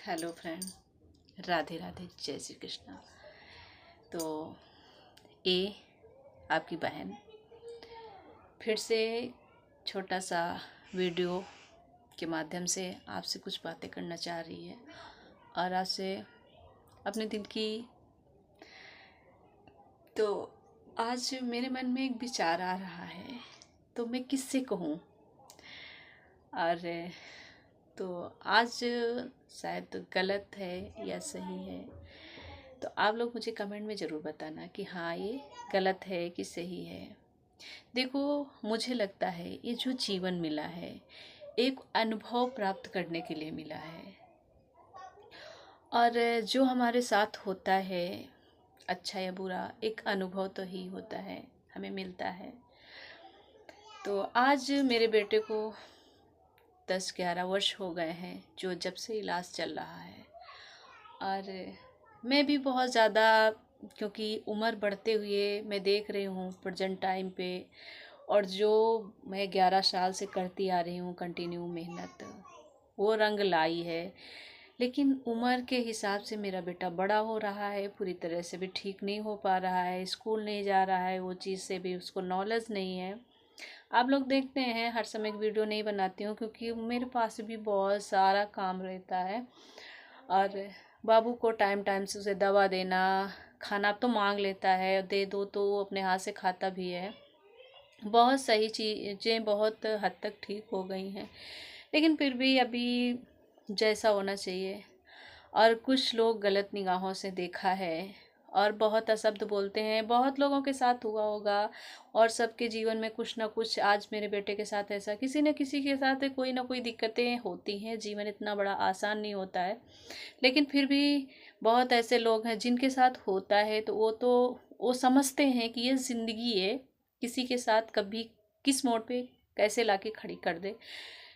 Hello friend, Radhe Radhe, जय श्री कृष्णा। तो ये आपकी बहन फिर से छोटा सा वीडियो के माध्यम से आपसे कुछ बातें करना चाह रही है और आपसे अपने दिल की। तो आज मेरे मन में एक विचार आ रहा है, तो मैं किससे कहूँ। और तो आज शायद गलत है या सही है, तो आप लोग मुझे कमेंट में ज़रूर बताना कि हाँ ये गलत है कि सही है। देखो, मुझे लगता है ये जो जीवन मिला है एक अनुभव प्राप्त करने के लिए मिला है, और जो हमारे साथ होता है अच्छा या बुरा एक अनुभव तो ही होता है, हमें मिलता है। तो आज मेरे बेटे को 10-11 वर्ष हो गए हैं जो जब से इलाज चल रहा है, और मैं भी बहुत ज़्यादा, क्योंकि उम्र बढ़ते हुए मैं देख रही हूँ प्रेजेंट टाइम पे, और जो मैं 11 साल से करती आ रही हूँ कंटिन्यू मेहनत, वो रंग लाई है। लेकिन उम्र के हिसाब से मेरा बेटा बड़ा हो रहा है, पूरी तरह से भी ठीक नहीं हो पा रहा है, स्कूल नहीं जा रहा है, वो चीज़ से भी उसको नॉलेज नहीं है। आप लोग देखते हैं हर समय एक वीडियो नहीं बनाती हूँ क्योंकि मेरे पास भी बहुत सारा काम रहता है, और बाबू को टाइम टाइम से उसे दवा देना, खाना तो मांग लेता है, दे दो तो वो अपने हाथ से खाता भी है। बहुत सही चीज़ें बहुत हद तक ठीक हो गई हैं, लेकिन फिर भी अभी जैसा होना चाहिए। और कुछ लोग गलत निगाहों से देखा है और बहुत अशब्द बोलते हैं, बहुत लोगों के साथ हुआ होगा, और सबके जीवन में कुछ ना कुछ। आज मेरे बेटे के साथ ऐसा, किसी न किसी के साथ कोई ना कोई दिक्कतें होती हैं, जीवन इतना बड़ा आसान नहीं होता है। लेकिन फिर भी बहुत ऐसे लोग हैं जिनके साथ होता है तो वो समझते हैं कि ये ज़िंदगी है, किसी के साथ कभी किस मोड़ पे कैसे लाके खड़ी कर दे।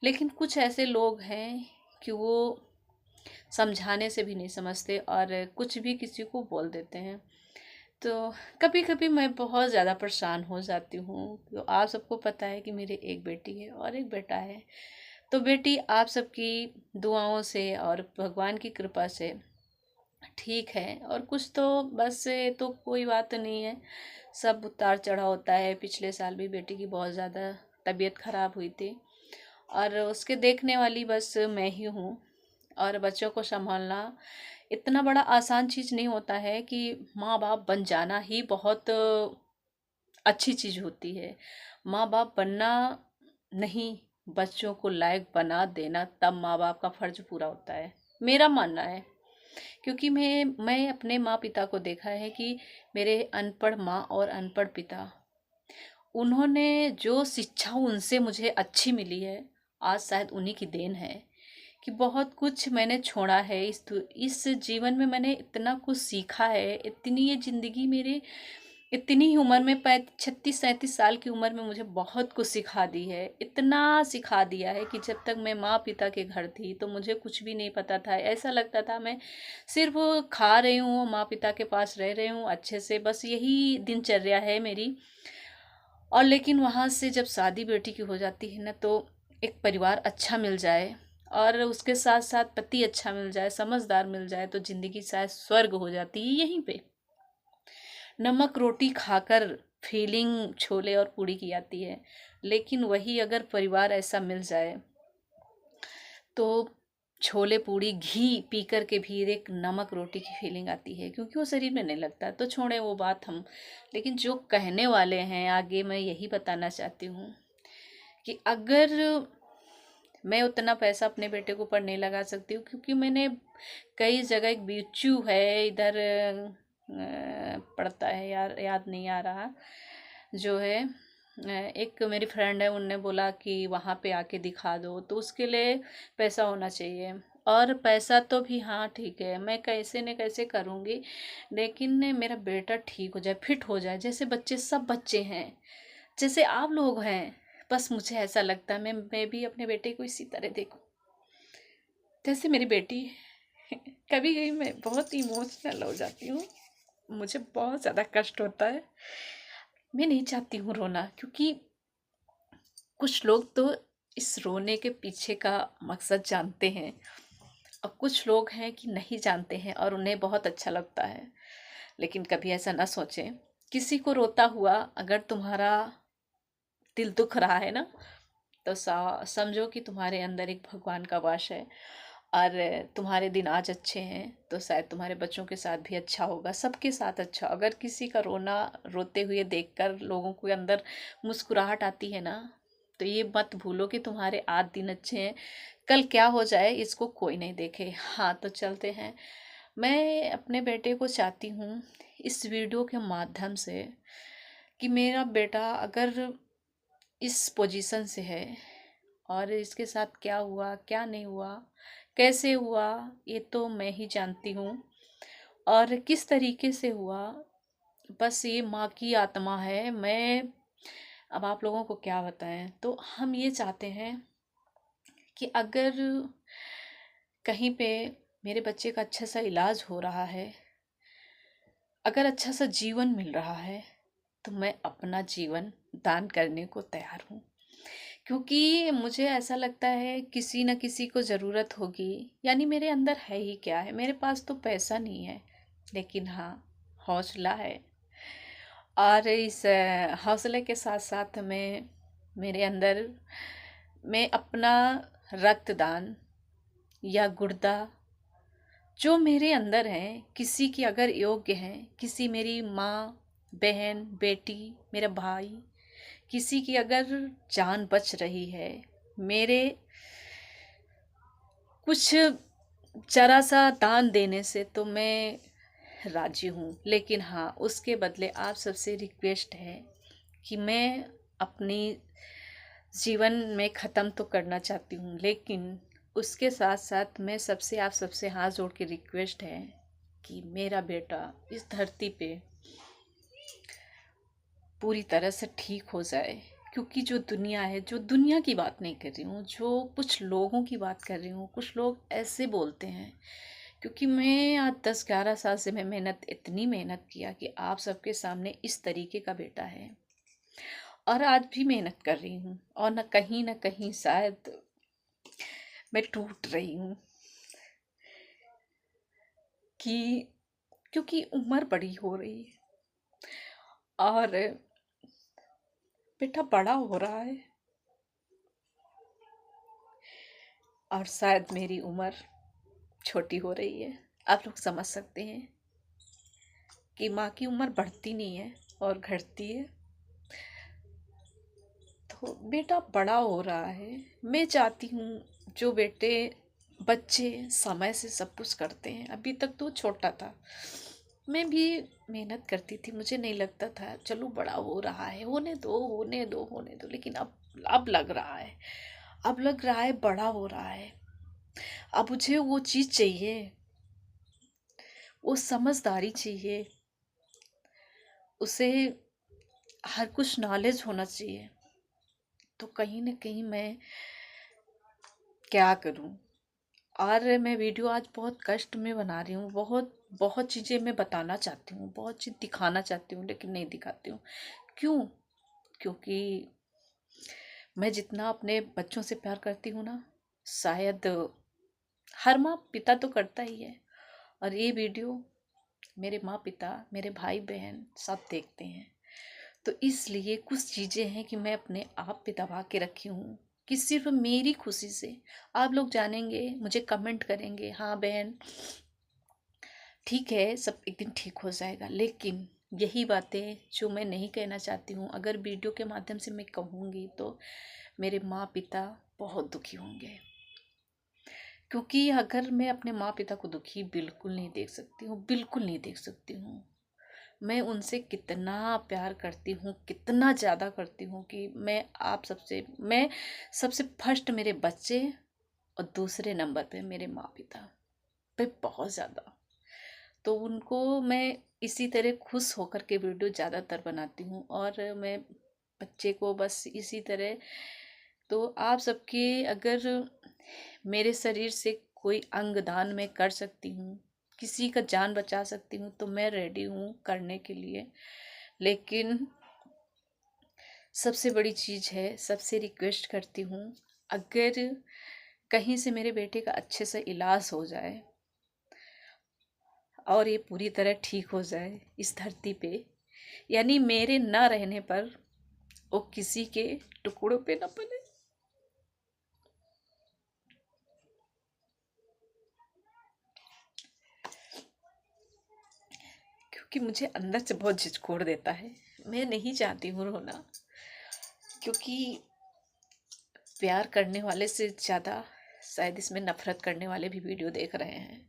लेकिन कुछ ऐसे लोग हैं कि वो समझाने से भी नहीं समझते और कुछ भी किसी को बोल देते हैं। तो कभी कभी मैं बहुत ज़्यादा परेशान हो जाती हूँ। तो आप सबको पता है कि मेरे एक बेटी है और एक बेटा है। तो बेटी आप सबकी दुआओं से और भगवान की कृपा से ठीक है, और कुछ तो बस से तो कोई बात नहीं है, सब उतार चढ़ाव होता है। पिछले साल भी बेटी की बहुत ज़्यादा तबीयत खराब हुई थी, और उसके देखने वाली बस मैं ही हूँ। और बच्चों को संभालना इतना बड़ा आसान चीज़ नहीं होता है, कि माँ बाप बन जाना ही बहुत अच्छी चीज़ होती है। माँ बाप बनना नहीं, बच्चों को लायक बना देना तब माँ बाप का फर्ज पूरा होता है, मेरा मानना है। क्योंकि मैं अपने माँ पिता को देखा है कि मेरे अनपढ़ माँ और अनपढ़ पिता, उन्होंने जो शिक्षा उनसे मुझे अच्छी मिली है, आज शायद उन्हीं की देन है कि बहुत कुछ मैंने छोड़ा है। इस जीवन में मैंने इतना कुछ सीखा है, इतनी ये ज़िंदगी मेरे इतनी ही उम्र में 36-37 साल की उम्र में मुझे बहुत कुछ सिखा दी है। इतना सिखा दिया है कि जब तक मैं माँ पिता के घर थी तो मुझे कुछ भी नहीं पता था। ऐसा लगता था मैं सिर्फ खा रही हूँ, माँ पिता के पास रह रही हूँ अच्छे से, बस यही दिनचर्या है मेरी। और लेकिन वहाँ से जब शादी बेटी की हो जाती है ना, तो एक परिवार अच्छा मिल जाए और उसके साथ साथ पति अच्छा मिल जाए, समझदार मिल जाए, तो ज़िंदगी शायद स्वर्ग हो जाती है यहीं पे। नमक रोटी खाकर फीलिंग छोले और पूड़ी की आती है, लेकिन वही अगर परिवार ऐसा मिल जाए तो छोले पूड़ी घी पी कर के भी एक नमक रोटी की फीलिंग आती है, क्योंकि वो शरीर में नहीं लगता। तो छोड़े वो बात हम, लेकिन जो कहने वाले हैं आगे मैं यही बताना चाहती हूँ कि अगर मैं उतना पैसा अपने बेटे को ऊपर नहीं लगा सकती हूँ, क्योंकि मैंने कई जगह, एक बीचू है इधर पड़ता है यार, याद नहीं आ रहा, जो है एक मेरी फ्रेंड है, उनने बोला कि वहाँ पे आके दिखा दो, तो उसके लिए पैसा होना चाहिए। और पैसा तो भी हाँ ठीक है, मैं कैसे न कैसे करूँगी, लेकिन मेरा बेटा ठीक हो जाए, फिट हो जाए, जैसे बच्चे सब बच्चे हैं, जैसे आप लोग हैं। बस मुझे ऐसा लगता है मैं भी अपने बेटे को इसी तरह देखूं जैसे मेरी बेटी है। कभी कभी मैं बहुत इमोशनल हो जाती हूँ, मुझे बहुत ज़्यादा कष्ट होता है। मैं नहीं चाहती हूँ रोना, क्योंकि कुछ लोग तो इस रोने के पीछे का मकसद जानते हैं, और कुछ लोग हैं कि नहीं जानते हैं और उन्हें बहुत अच्छा लगता है। लेकिन कभी ऐसा ना सोचें, किसी को रोता हुआ अगर तुम्हारा दिल दुख रहा है ना, तो समझो कि तुम्हारे अंदर एक भगवान का वास है। और तुम्हारे दिन आज अच्छे हैं तो शायद तुम्हारे बच्चों के साथ भी अच्छा होगा, सबके साथ अच्छा। अगर किसी का रोना रोते हुए देखकर लोगों के अंदर मुस्कुराहट आती है ना, तो ये मत भूलो कि तुम्हारे आज दिन अच्छे हैं। कल क्या हो जाए इसको कोई नहीं देखे। हाँ, तो चलते हैं। मैं अपने बेटे को चाहती हूँ इस वीडियो के माध्यम से कि मेरा बेटा अगर इस पोजीशन से है और इसके साथ क्या हुआ क्या नहीं हुआ, कैसे हुआ, ये तो मैं ही जानती हूँ। और किस तरीके से हुआ, बस ये माँ की आत्मा है। मैं अब आप लोगों को क्या बताएं। तो हम ये चाहते हैं कि अगर कहीं पे मेरे बच्चे का अच्छा सा इलाज हो रहा है, अगर अच्छा सा जीवन मिल रहा है, तो मैं अपना जीवन दान करने को तैयार हूँ। क्योंकि मुझे ऐसा लगता है किसी न किसी को ज़रूरत होगी। यानी मेरे अंदर है ही क्या है, मेरे पास तो पैसा नहीं है, लेकिन हाँ, हौसला है। और इस हौसले के साथ साथ मैं मेरे अंदर मैं अपना रक्तदान या गुर्दा जो मेरे अंदर हैं, किसी की अगर योग्य हैं, किसी मेरी माँ, बहन, बेटी, मेरा भाई, किसी की अगर जान बच रही है, मेरे कुछ जरा सा दान देने से, तो मैं राजी हूँ। लेकिन हाँ, उसके बदले आप सबसे रिक्वेस्ट है कि मैं अपनी जीवन में ख़त्म तो करना चाहती हूँ, लेकिन उसके साथ साथ मैं सबसे आप सबसे हाथ जोड़ के रिक्वेस्ट है कि मेरा बेटा इस धरती पे पूरी तरह से ठीक हो जाए। क्योंकि जो दुनिया है, जो दुनिया की बात नहीं कर रही हूँ, जो कुछ लोगों की बात कर रही हूँ, कुछ लोग ऐसे बोलते हैं। क्योंकि मैं आज 10-11 साल से मैं इतनी मेहनत किया कि आप सबके सामने इस तरीके का बेटा है। और आज भी मेहनत कर रही हूँ और न कहीं शायद मैं टूट रही हूँ कि क्योंकि उम्र बड़ी हो रही है और बेटा बड़ा हो रहा है और शायद मेरी उम्र छोटी हो रही है। आप लोग समझ सकते हैं कि माँ की उम्र बढ़ती नहीं है और घटती है। तो बेटा बड़ा हो रहा है। मैं चाहती हूँ जो बेटे बच्चे समय से सब कुछ करते हैं, अभी तक तो छोटा था, मैं भी मेहनत करती थी, मुझे नहीं लगता था चलो बड़ा हो रहा है, होने दो होने दो होने दो। लेकिन अब लग रहा है, अब लग रहा है बड़ा हो रहा है। अब मुझे वो चीज़ चाहिए, वो समझदारी चाहिए, उसे हर कुछ नॉलेज होना चाहिए। तो कहीं ना कहीं मैं क्या करूं। और मैं वीडियो आज बहुत कष्ट में बना रही हूँ, बहुत बहुत चीज़ें मैं बताना चाहती हूँ, बहुत चीज़ दिखाना चाहती हूँ, लेकिन नहीं दिखाती हूँ। क्यों? क्योंकि मैं जितना अपने बच्चों से प्यार करती हूँ ना, शायद हर माँ पिता तो करता ही है। और ये वीडियो मेरे माँ पिता, मेरे भाई बहन सब देखते हैं। तो इसलिए कुछ चीज़ें हैं कि मैं अपने आप पे दबा के रखी हूँ कि सिर्फ मेरी खुशी से आप लोग जानेंगे, मुझे कमेंट करेंगे, हाँ बहन ठीक है, सब एक दिन ठीक हो जाएगा। लेकिन यही बातें जो मैं नहीं कहना चाहती हूँ, अगर वीडियो के माध्यम से मैं कहूँगी तो मेरे माँ पिता बहुत दुखी होंगे। क्योंकि अगर मैं अपने माँ पिता को दुखी बिल्कुल नहीं देख सकती हूँ, बिल्कुल नहीं देख सकती हूँ। मैं उनसे कितना प्यार करती हूँ, कितना ज़्यादा करती हूँ कि मैं सबसे फर्स्ट मेरे बच्चे और दूसरे नंबर पे मेरे माँ पिता पे बहुत ज़्यादा। तो उनको मैं इसी तरह खुश होकर के वीडियो ज़्यादातर बनाती हूँ और मैं बच्चे को बस इसी तरह। तो आप सबके अगर मेरे शरीर से कोई अंग दान मैं कर सकती हूँ, किसी का जान बचा सकती हूँ, तो मैं रेडी हूँ करने के लिए। लेकिन सबसे बड़ी चीज़ है, सबसे रिक्वेस्ट करती हूँ, अगर कहीं से मेरे बेटे का अच्छे से इलाज हो जाए और ये पूरी तरह ठीक हो जाए इस धरती पे, यानी मेरे न रहने पर वो किसी के टुकड़ों पे न पले। क्योंकि मुझे अंदर से बहुत झिझकोड़ देता है, मैं नहीं चाहती हूँ रोना, क्योंकि प्यार करने वाले से ज़्यादा शायद इसमें नफरत करने वाले भी वीडियो देख रहे हैं।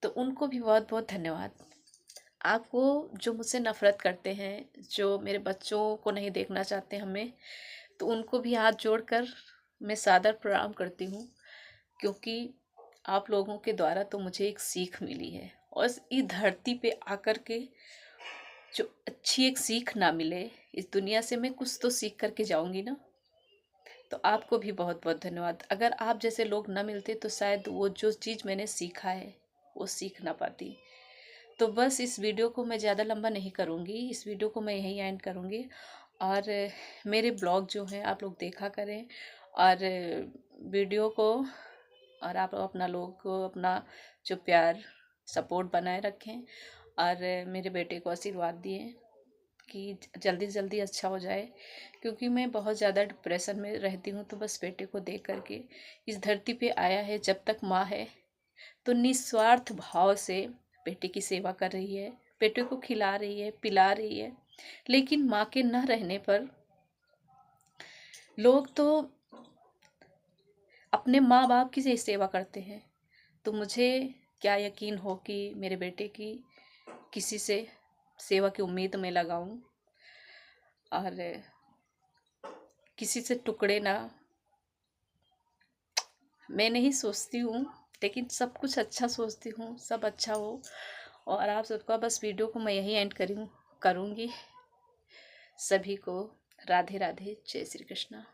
तो उनको भी बहुत बहुत धन्यवाद। आपको जो मुझसे नफरत करते हैं, जो मेरे बच्चों को नहीं देखना चाहते हमें, तो उनको भी हाथ जोड़कर मैं सादर प्रणाम करती हूँ, क्योंकि आप लोगों के द्वारा तो मुझे एक सीख मिली है। और इस धरती पे आकर के जो अच्छी एक सीख ना मिले इस दुनिया से, मैं कुछ तो सीख करके जाऊंगी ना। तो आपको भी बहुत बहुत धन्यवाद। अगर आप जैसे लोग ना मिलते तो शायद वो जो चीज़ मैंने सीखा है वो सीख ना पाती। तो बस इस वीडियो को मैं ज़्यादा लंबा नहीं करूँगी, इस वीडियो को मैं यहीं एंड करूँगी। और मेरे ब्लॉग जो हैं आप लोग देखा करें, और वीडियो को, और आप अपना लोग को अपना जो प्यार सपोर्ट बनाए रखें, और मेरे बेटे को आशीर्वाद दिए कि जल्दी जल्दी अच्छा हो जाए, क्योंकि मैं बहुत ज़्यादा डिप्रेशन में रहती हूँ। तो बस बेटे को देख करके, इस धरती पे आया है, जब तक माँ है तो निस्वार्थ भाव से बेटे की सेवा कर रही है, बेटे को खिला रही है, पिला रही है। लेकिन माँ के न रहने पर लोग तो अपने माँ बाप की ही सेवा करते हैं। तो मुझे क्या यकीन हो कि मेरे बेटे की किसी से सेवा की उम्मीद में लगाऊं, और किसी से टुकड़े ना। मैं नहीं सोचती हूँ, लेकिन सब कुछ अच्छा सोचती हूँ, सब अच्छा हो। और आप सबका बस वीडियो को मैं यही एंड करूँगी। सभी को राधे राधे, जय श्री कृष्णा।